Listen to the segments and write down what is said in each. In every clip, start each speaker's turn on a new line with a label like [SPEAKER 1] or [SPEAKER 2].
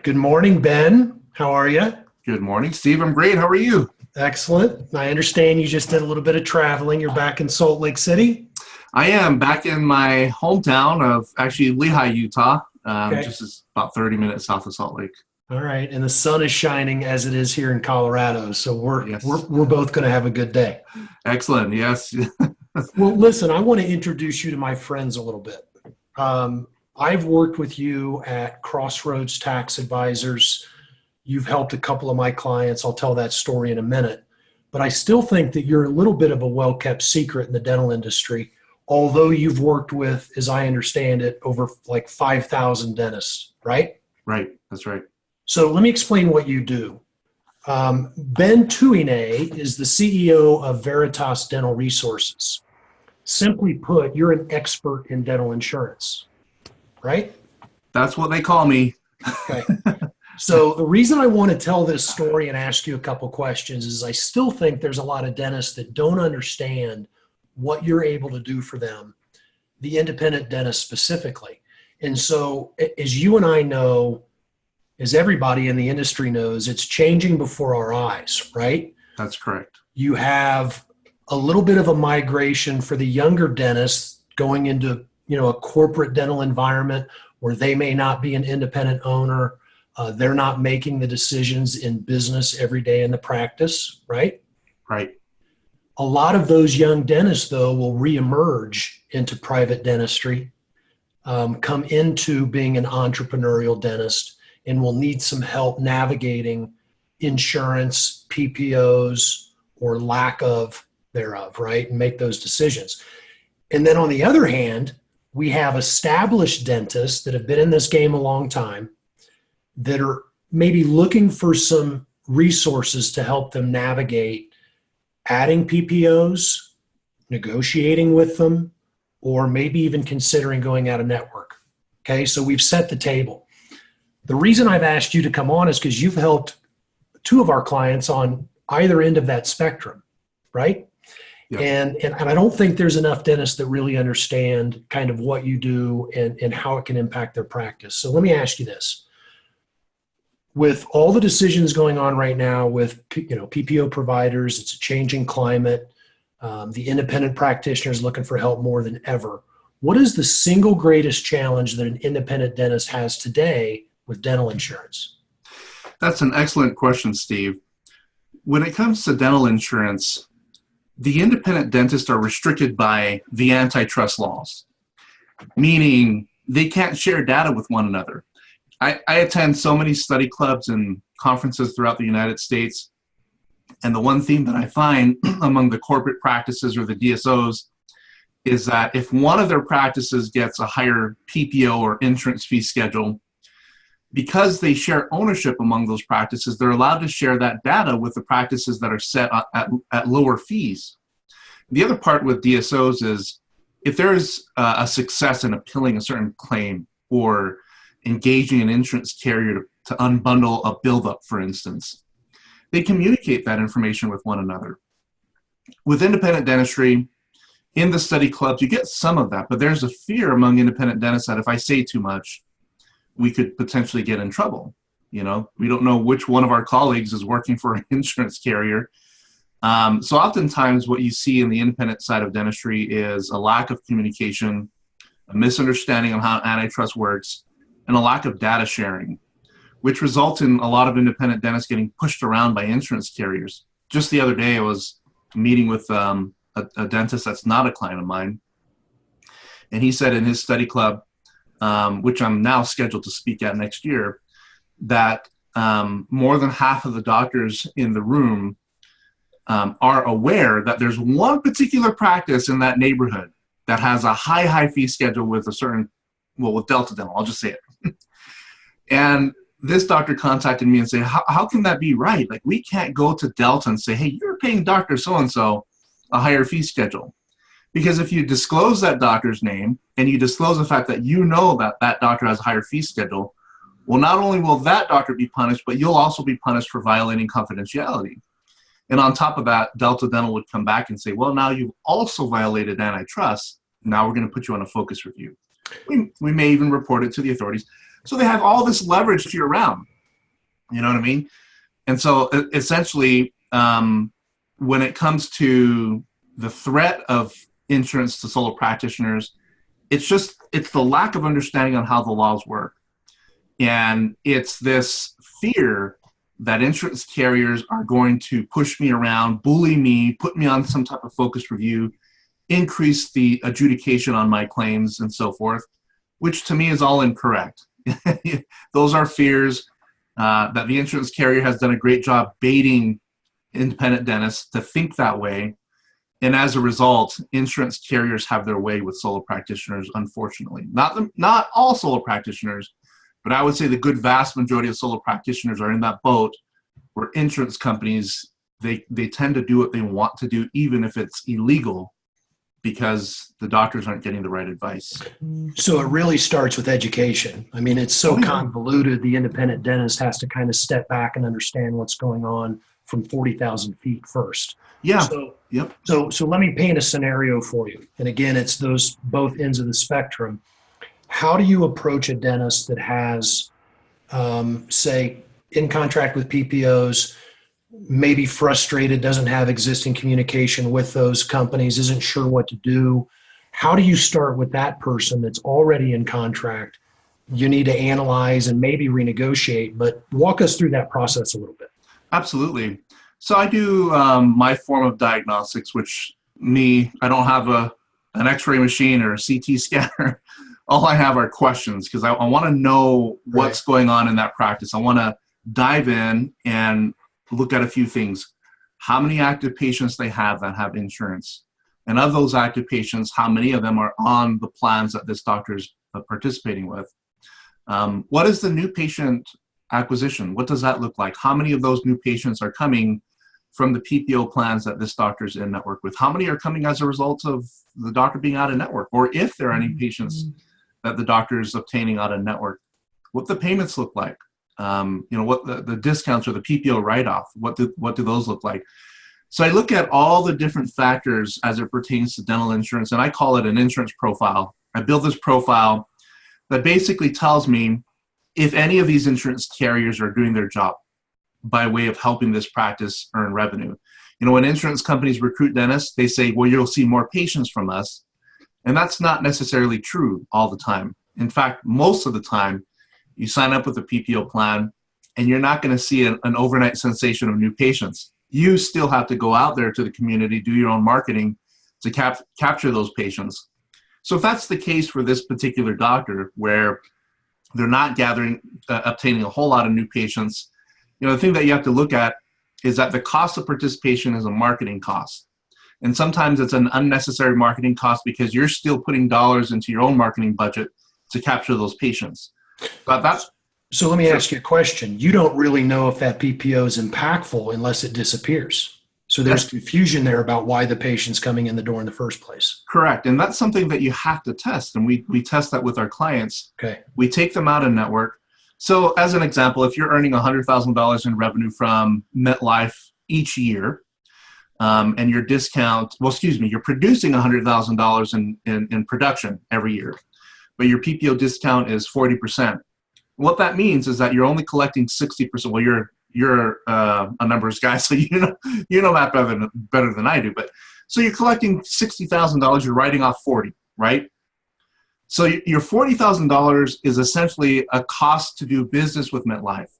[SPEAKER 1] Good morning, Ben. How are you?
[SPEAKER 2] Good morning, Steve. I'm great. How are you?
[SPEAKER 1] Excellent. I understand you just did a little bit of traveling. You're back in Salt Lake City.
[SPEAKER 2] I am back in my hometown of actually Lehigh, Utah,
[SPEAKER 1] Okay.
[SPEAKER 2] just as about 30 minutes south of Salt Lake.
[SPEAKER 1] All right. And the sun is shining as it is here in Colorado. So
[SPEAKER 2] Yes.
[SPEAKER 1] we're both going to have a good day.
[SPEAKER 2] Excellent. Yes.
[SPEAKER 1] Well, listen, I want to introduce you to my friends a little bit. I've worked with you at Crossroads Tax Advisors. You've helped a couple of my clients. I'll tell that story in a minute. But I still think that you're a little bit of a well-kept secret in the dental industry, although you've worked with, as I understand it, over like 5,000 dentists, right?
[SPEAKER 2] Right. That's right.
[SPEAKER 1] So let me explain what you do. Ben Tuine is the CEO of Veritas Dental Resources. Simply put, you're an expert in dental insurance, right?
[SPEAKER 2] That's what they call me.
[SPEAKER 1] Okay. So the reason I want to tell this story and ask you a couple questions is I still think there's a lot of dentists that don't understand what you're able to do for them, the independent dentist specifically. And so as you and I know, as everybody in the industry knows, it's changing before our eyes, right?
[SPEAKER 2] That's correct.
[SPEAKER 1] You have a little bit of a migration for the younger dentists going into, a corporate dental environment where they may not be an independent owner. They're not making the decisions in business every day in the practice, right?
[SPEAKER 2] Right.
[SPEAKER 1] A lot of those young dentists, though, will reemerge into private dentistry, come into being an entrepreneurial dentist, and will need some help navigating insurance, PPOs, or lack of thereof, right? And make those decisions. And then on the other hand, we have established dentists that have been in this game a long time that are maybe looking for some resources to help them navigate adding PPOs, negotiating with them, or maybe even considering going out of network. Okay, so we've set the table. The reason I've asked you to come on is because you've helped two of our clients on either end of that spectrum, right?
[SPEAKER 2] Yep.
[SPEAKER 1] And I don't think there's enough dentists that really understand kind of what you do and how it can impact their practice. So let me ask you this. With all the decisions going on right now with PPO providers, it's a changing climate. The independent practitioners looking for help more than ever. What is the single greatest challenge that an independent dentist has today with dental insurance?
[SPEAKER 2] That's an excellent question, Steve. When it comes to dental insurance, the independent dentists are restricted by the antitrust laws, meaning they can't share data with one another. I attend so many study clubs and conferences throughout the United States, and the one theme that I find among the corporate practices or the DSOs is that if one of their practices gets a higher PPO or insurance fee schedule, because they share ownership among those practices, they're allowed to share that data with the practices that are set at lower fees. The other part with DSOs is if there is a success in appealing a certain claim or engaging an insurance carrier to unbundle a buildup, for instance, they communicate that information with one another. With independent dentistry, in the study clubs, you get some of that, but there's a fear among independent dentists that if I say too much, we could potentially get in trouble. We don't know which one of our colleagues is working for an insurance carrier. So oftentimes what you see in the independent side of dentistry is a lack of communication, a misunderstanding of how antitrust works, and a lack of data sharing, which results in a lot of independent dentists getting pushed around by insurance carriers. Just the other day, I was meeting with a dentist that's not a client of mine, and he said in his study club, which I'm now scheduled to speak at next year, that more than half of the doctors in the room are aware that there's one particular practice in that neighborhood that has a high fee schedule with with Delta Dental, I'll just say it. And this doctor contacted me and said, how can that be right? Like, we can't go to Delta and say, hey, you're paying Dr. So-and-so a higher fee schedule. Because if you disclose that doctor's name and you disclose the fact that that doctor has a higher fee schedule, well, not only will that doctor be punished, but you'll also be punished for violating confidentiality. And on top of that, Delta Dental would come back and say, well, now you've also violated antitrust. Now we're going to put you on a focus review. We may even report it to the authorities. So they have all this leverage to you around. You know what I mean? And so essentially, when it comes to the threat of insurance to solo practitioners, it's the lack of understanding on how the laws work. And it's this fear that insurance carriers are going to push me around, bully me, put me on some type of focus review, increase the adjudication on my claims and so forth, which to me is all incorrect. Those are fears that the insurance carrier has done a great job baiting independent dentists to think that way. And as a result, insurance carriers have their way with solo practitioners, unfortunately. Not all solo practitioners, but I would say the good vast majority of solo practitioners are in that boat where insurance companies, they tend to do what they want to do, even if it's illegal, because the doctors aren't getting the right advice.
[SPEAKER 1] So it really starts with education. I mean, it's so convoluted, the independent dentist has to kind of step back and understand what's going on from 40,000 feet first.
[SPEAKER 2] Yeah.
[SPEAKER 1] So let me paint a scenario for you. And again, it's those both ends of the spectrum. How do you approach a dentist that has, say, in contract with PPOs, maybe frustrated, doesn't have existing communication with those companies, isn't sure what to do? How do you start with that person that's already in contract? You need to analyze and maybe renegotiate, but walk us through that process a little bit.
[SPEAKER 2] Absolutely. So I do my form of diagnostics, which I don't have an x-ray machine or a CT scanner. All I have are questions because I want to know what's going on in that practice. I want to dive in and look at a few things. How many active patients they have that have insurance? And of those active patients, how many of them are on the plans that this doctor is participating with? What is the new patient acquisition? What does that look like? How many of those new patients are coming from the PPO plans that this doctor is in network with? How many are coming as a result of the doctor being out of network? Or if there are any patients that the doctor is obtaining out of network, what the payments look like? What the discounts or the PPO write-off, what do those look like? So I look at all the different factors as it pertains to dental insurance, and I call it an insurance profile. I build this profile that basically tells me if any of these insurance carriers are doing their job by way of helping this practice earn revenue. When insurance companies recruit dentists, they say, well, you'll see more patients from us. And that's not necessarily true all the time. In fact, most of the time, you sign up with a PPO plan and you're not going to see an overnight sensation of new patients. You still have to go out there to the community, do your own marketing to capture those patients. So if that's the case for this particular doctor, where they're not obtaining a whole lot of new patients, the thing that you have to look at is that the cost of participation is a marketing cost. And sometimes it's an unnecessary marketing cost because you're still putting dollars into your own marketing budget to capture those patients.
[SPEAKER 1] So let me ask you a question. You don't really know if that PPO is impactful unless it disappears. So there's confusion there about why the patient's coming in the door in the first place.
[SPEAKER 2] Correct. And that's something that you have to test. And we test that with our clients.
[SPEAKER 1] Okay.
[SPEAKER 2] We take them out of network. So as an example, if you're earning $100,000 in revenue from MetLife each year, and you're producing $100,000 in production every year, but your PPO discount is 40%. What that means is that you're only collecting 60%. Well, you're a numbers guy, so you know that better than I do. But so you're collecting $60,000, you're writing off 40, right? So your $40,000 is essentially a cost to do business with MetLife.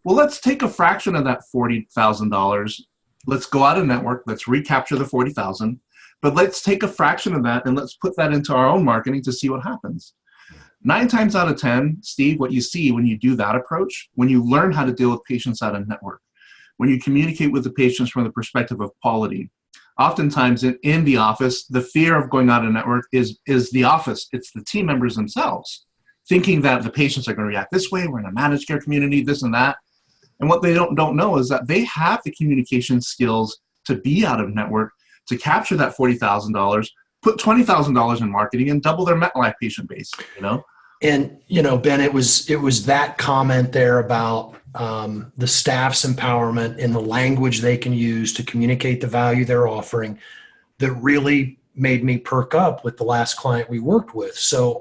[SPEAKER 2] Well, let's take a fraction of that $40,000. Let's go out of network. Let's recapture the $40,000. But let's take a fraction of that and let's put that into our own marketing to see what happens. 9 times out of 10, Steve, what you see when you do that approach, when you learn how to deal with patients out of network, when you communicate with the patients from the perspective of quality, oftentimes in the office, the fear of going out of network is the office. It's the team members themselves thinking that the patients are going to react this way. We're in a managed care community, this and that. And what they don't know is that they have the communication skills to be out of network, to capture that $40,000, put $20,000 in marketing and double their MetLife patient base,
[SPEAKER 1] And, Ben, it was that comment there about the staff's empowerment and the language they can use to communicate the value they're offering that really made me perk up with the last client we worked with. So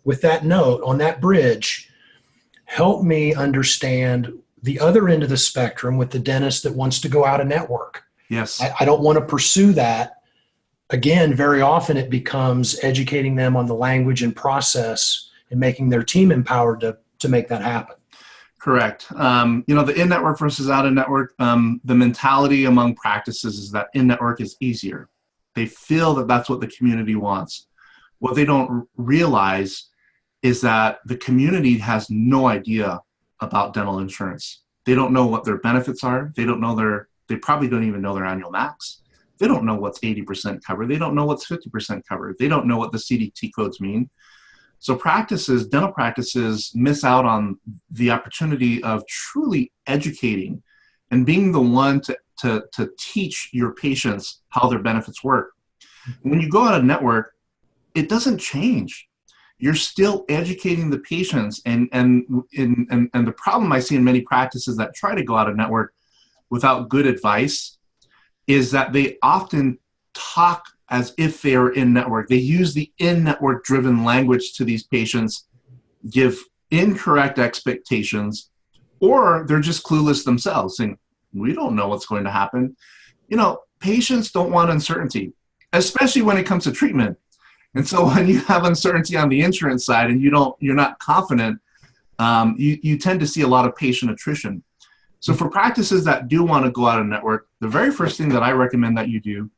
[SPEAKER 1] with that note, on that bridge, help me understand the other end of the spectrum with the dentist that wants to go out of network.
[SPEAKER 2] Yes.
[SPEAKER 1] I don't want to pursue that. Again, very often it becomes educating them on the language and process and making their team empowered to make that happen.
[SPEAKER 2] Correct. The in-network versus out-of-network, the mentality among practices is that in-network is easier. They feel that that's what the community wants. What they don't realize is that the community has no idea about dental insurance. They don't know what their benefits are. They probably don't even know their annual max. They don't know what's 80% covered. They don't know what's 50% covered. They don't know what the CDT codes mean. So dental practices miss out on the opportunity of truly educating and being the one to teach your patients how their benefits work. When you go out of network, it doesn't change. You're still educating the patients, and the problem I see in many practices that try to go out of network without good advice is that they often talk as if they are in network. They use the in-network driven language to these patients, give incorrect expectations, or they're just clueless themselves, saying, we don't know what's going to happen. Patients don't want uncertainty, especially when it comes to treatment. And so when you have uncertainty on the insurance side and you're not confident, you tend to see a lot of patient attrition. So for practices that do want to go out of network, the very first thing that I recommend that you do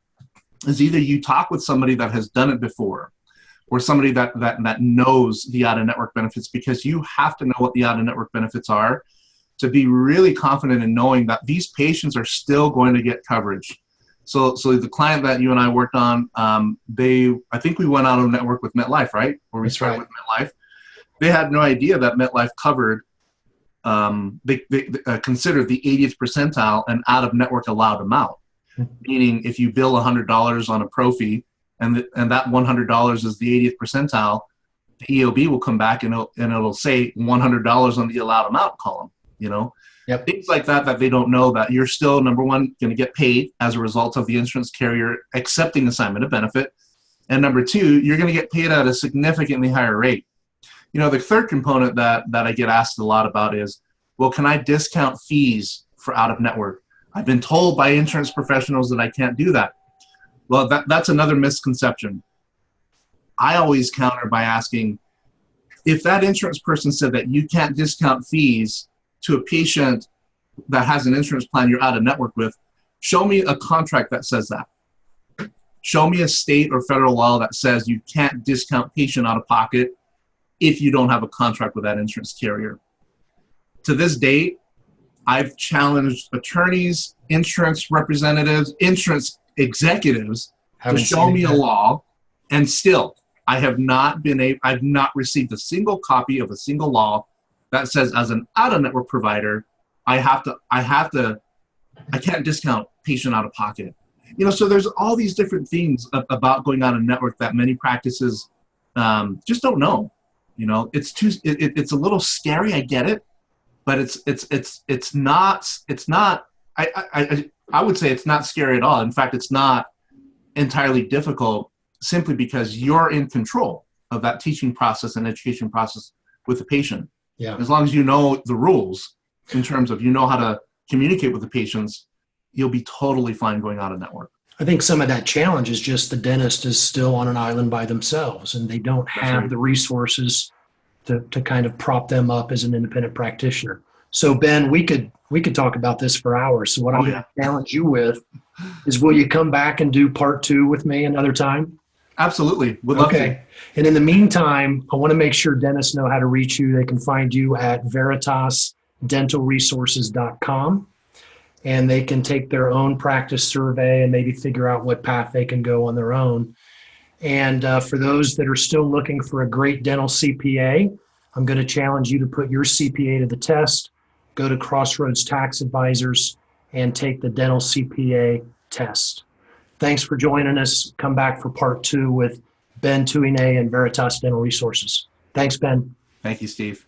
[SPEAKER 2] is either you talk with somebody that has done it before or somebody that knows the out-of-network benefits, because you have to know what the out-of-network benefits are to be really confident in knowing that these patients are still going to get coverage. So the client that you and I worked on, I think we went out of network with MetLife, right? Or we started with MetLife. They had no idea that MetLife covered, they considered the 80th percentile an out-of-network allowed amount. Meaning if you bill $100 on a pro fee and that $100 is the 80th percentile, the EOB will come back and it'll say $100 on the allowed amount column, Yep. Things like that they don't know, that you're still, number one, going to get paid as a result of the insurance carrier accepting assignment of benefit. And number two, you're going to get paid at a significantly higher rate. The third component that I get asked a lot about is, well, can I discount fees for out-of-network? I've been told by insurance professionals that I can't do that. Well, that's another misconception. I always counter by asking, if that insurance person said that you can't discount fees to a patient that has an insurance plan you're out of network with, show me a contract that says that. Show me a state or federal law that says you can't discount patient out of pocket if you don't have a contract with that insurance carrier. To this date, I've challenged attorneys, insurance representatives, insurance executives to show me a law, and still I've not received a single copy of a single law that says, as an out-of-network provider, I can't discount patient out of pocket. So there's all these different things about going out of network that many practices just don't know. It's a little scary. I get it. But it's not I would say it's not scary at all. In fact, it's not entirely difficult, simply because you're in control of that teaching process and education process with the patient.
[SPEAKER 1] Yeah.
[SPEAKER 2] As long as you know the rules in terms of how to communicate with the patients, you'll be totally fine going out of network.
[SPEAKER 1] I think some of that challenge is just the dentist is still on an island by themselves, and they don't have the resources to kind of prop them up as an independent practitioner. So Ben, we could talk about this for hours. So what I'm going to challenge you with is, will you come back and do part 2 with me another time?
[SPEAKER 2] Absolutely. Would love to.
[SPEAKER 1] And in the meantime, I want to make sure dentists know how to reach you. They can find you at veritasdentalresources.com, and they can take their own practice survey and maybe figure out what path they can go on their own. And for those that are still looking for a great dental CPA, I'm going to challenge you to put your CPA to the test. Go to Crossroads Tax Advisors and take the dental CPA test. Thanks for joining us. Come back for part 2 with Ben Tuine and Veritas Dental Resources. Thanks, Ben.
[SPEAKER 2] Thank you, Steve.